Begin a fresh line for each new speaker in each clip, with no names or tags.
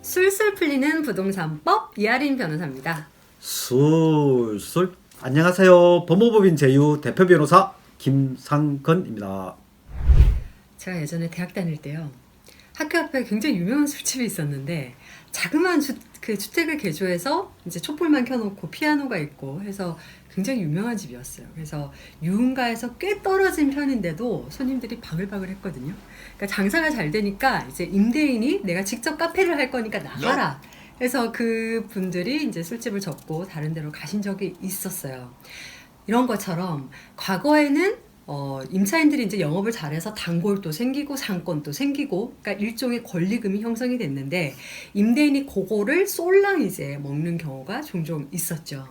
술술 풀리는 부동산법 이하린 변호사입니다.
술술 안녕하세요. 법무법인 제휴 대표 변호사 김상건입니다.
제가 예전에 대학 다닐 때요. 학교 앞에 굉장히 유명한 술집이 있었는데 자그마한 주택을 개조해서 이제 촛불만 켜놓고 피아노가 있고 해서 굉장히 유명한 집이었어요. 그래서 유흥가에서 꽤 떨어진 편인데도 손님들이 바글바글 했거든요. 그러니까 장사가 잘 되니까 이제 임대인이 내가 직접 카페를 할 거니까 나가라. 그래서 그 분들이 이제 술집을 접고 다른 데로 가신 적이 있었어요. 이런 것처럼 과거에는 임차인들이 이제 영업을 잘해서 단골도 생기고 상권도 생기고, 그러니까 일종의 권리금이 형성이 됐는데 임대인이 그거를 쏠랑 이제 먹는 경우가 종종 있었죠.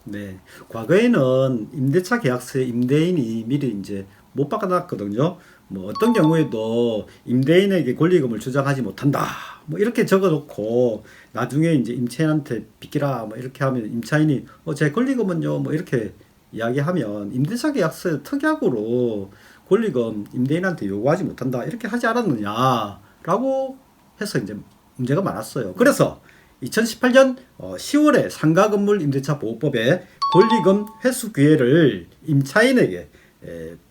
네, 과거에는 임대차 계약서에 임대인이 미리 이제 못 박아놨거든요. 뭐 어떤 경우에도 임대인에게 권리금을 주장하지 못한다. 뭐 이렇게 적어놓고 나중에 이제 임차인한테 빚기라 뭐 이렇게 하면 임차인이 제 권리금은요 뭐 이렇게 이야기하면 임대차 계약서에 특약으로 권리금 임대인한테 요구하지 못한다 이렇게 하지 않았느냐라고 해서 이제 문제가 많았어요. 그래서 2018년 10월에 상가건물 임대차 보호법에 권리금 회수 기회를 임차인에게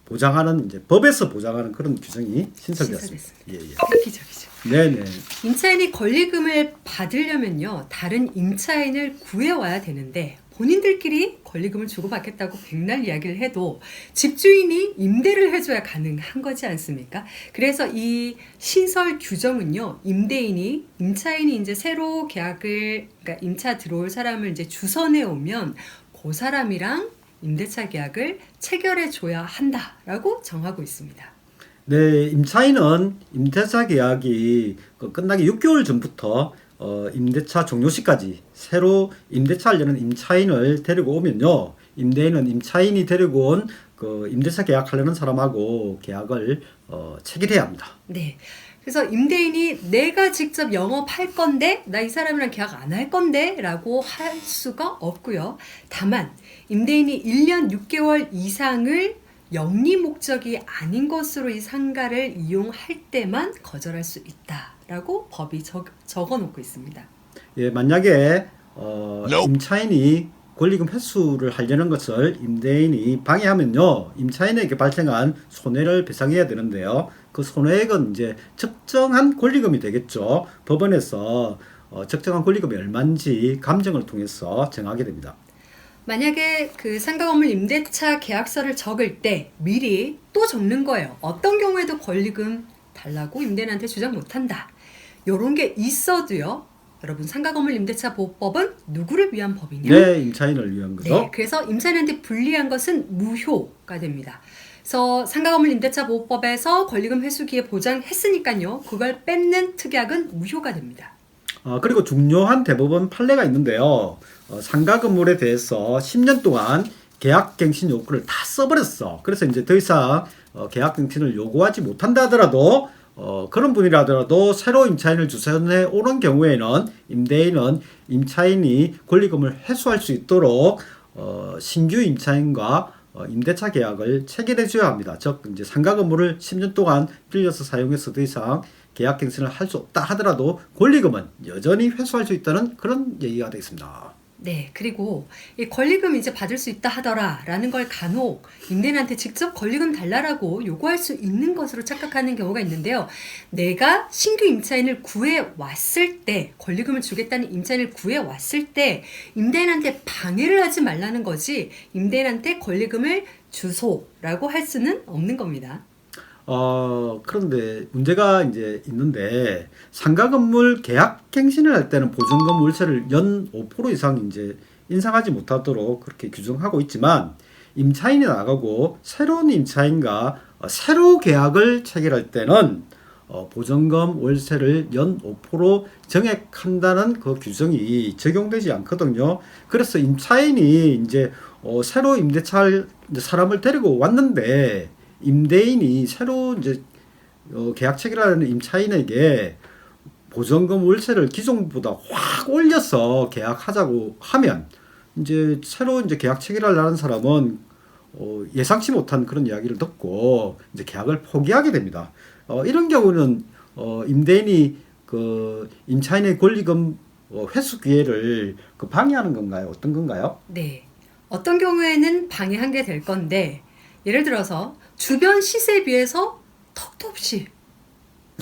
보장하는 이제 법에서 보장하는 그런 규정이 신설되었습니다. 예, 예.
획기적이죠.
네네.
임차인이 권리금을 받으려면요, 다른 임차인을 구해와야 되는데 본인들끼리 권리금을 주고받겠다고 백날 이야기를 해도 집주인이 임대를 해줘야 가능한 거지 않습니까? 그래서 이 신설 규정은요, 임차인이 이제 새로 그러니까 임차 들어올 사람을 이제 주선해 오면 그 사람이랑 임대차 계약을 체결해 줘야 한다라고 정하고 있습니다.
네, 임차인은 임대차 계약이 끝나기 6개월 전부터 임대차 종료 시까지 새로 임대차 하려는 임차인을 데리고 오면요, 임대인은 임차인이 데리고 온 그 임대차 계약하려는 사람하고 계약을 체결해야 합니다.
네. 그래서 임대인이 내가 직접 영업할 건데 나 이 사람이랑 계약 안 할 건데 라고 할 수가 없고요. 다만 임대인이 1년 6개월 이상을 영리 목적이 아닌 것으로 이 상가를 이용할 때만 거절할 수 있다라고 법이 적어 놓고 있습니다.
예, 만약에 임차인이 권리금 회수를 하려는 것을 임대인이 방해하면요, 임차인에게 발생한 손해를 배상해야 되는데요. 그 손해액은 이제 적정한 권리금이 되겠죠. 법원에서 적정한 권리금이 얼마인지 감정을 통해서 정하게 됩니다.
만약에 그 상가 건물 임대차 계약서를 적을 때 미리 또 적는 거예요. 어떤 경우에도 권리금 달라고 임대인한테 주장 못한다. 이런 게 있어도요. 여러분, 상가 건물 임대차 보호법은 누구를 위한 법이냐?
네, 임차인을 위한 거죠.
네, 그래서 임차인한테 불리한 것은 무효가 됩니다. 그래서 상가 건물 임대차 보호법에서 권리금 회수 기회 보장했으니까요. 그걸 뺏는 특약은 무효가 됩니다.
그리고 중요한 대법원 판례가 있는데요. 상가 건물에 대해서 10년 동안 계약갱신 요구를 다 써버렸어. 그래서 이제 더 이상 계약갱신을 요구하지 못한다 하더라도 그런 분이라더라도 새로 임차인을 주선해 오는 경우에는 임대인은 임차인이 권리금을 회수할 수 있도록 신규 임차인과 임대차 계약을 체결해 줘야 합니다. 즉 이제 상가 건물을 10년 동안 빌려서 사용해서 더 이상 계약 갱신을 할 수 없다 하더라도 권리금은 여전히 회수할 수 있다는 그런 얘기가 되겠습니다.
네, 그리고 이 권리금 이제 받을 수 있다 하더라라는 걸 간혹 임대인한테 직접 권리금 달라라고 요구할 수 있는 것으로 착각하는 경우가 있는데요. 내가 신규 임차인을 구해 왔을 때, 권리금을 주겠다는 임차인을 구해 왔을 때 임대인한테 방해를 하지 말라는 거지, 임대인한테 권리금을 주소라고 할 수는 없는 겁니다.
그런데 문제가 이제 있는데, 상가 건물 계약 갱신을 할 때는 보증금 월세를 연 5% 이상 이제 인상하지 못하도록 그렇게 규정하고 있지만, 임차인이 나가고 새로운 임차인과 새로 계약을 체결할 때는 보증금 월세를 연 5% 정액한다는 그 규정이 적용되지 않거든요. 그래서 임차인이 이제 새로 임대차 사람을 데리고 왔는데, 임대인이 새로 이제 계약 체결하는 임차인에게 보증금 월세를 기존보다 확 올려서 계약하자고 하면, 이제 새로 이제 계약 체결하려는 사람은 예상치 못한 그런 이야기를 듣고 이제 계약을 포기하게 됩니다. 이런 경우는 임대인이 그 임차인의 권리금 회수 기회를 그 방해하는 건가요? 어떤 건가요?
네. 어떤 경우에는 방해한 게 될 건데 예를 들어서 주변 시세에 비해서 턱도 없이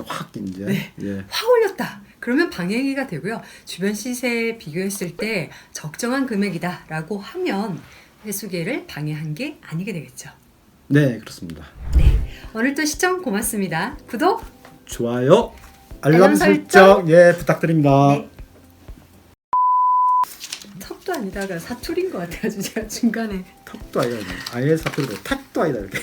확 이제
네.
예.
확 올렸다. 그러면 방해가 되고요. 주변 시세에 비교했을 때 적정한 금액이다라고 하면 회수 기회를 방해한 게 아니게 되겠죠.
네, 그렇습니다.
오늘도 시청 고맙습니다. 구독,
좋아요, 알람
알람
설정 예 부탁드립니다.
네. 턱도 아니다가 사투리인 것 같아가지고 제가 중간에
턱도 아니다. 아예 사투리고 탁도 아니다 이렇게.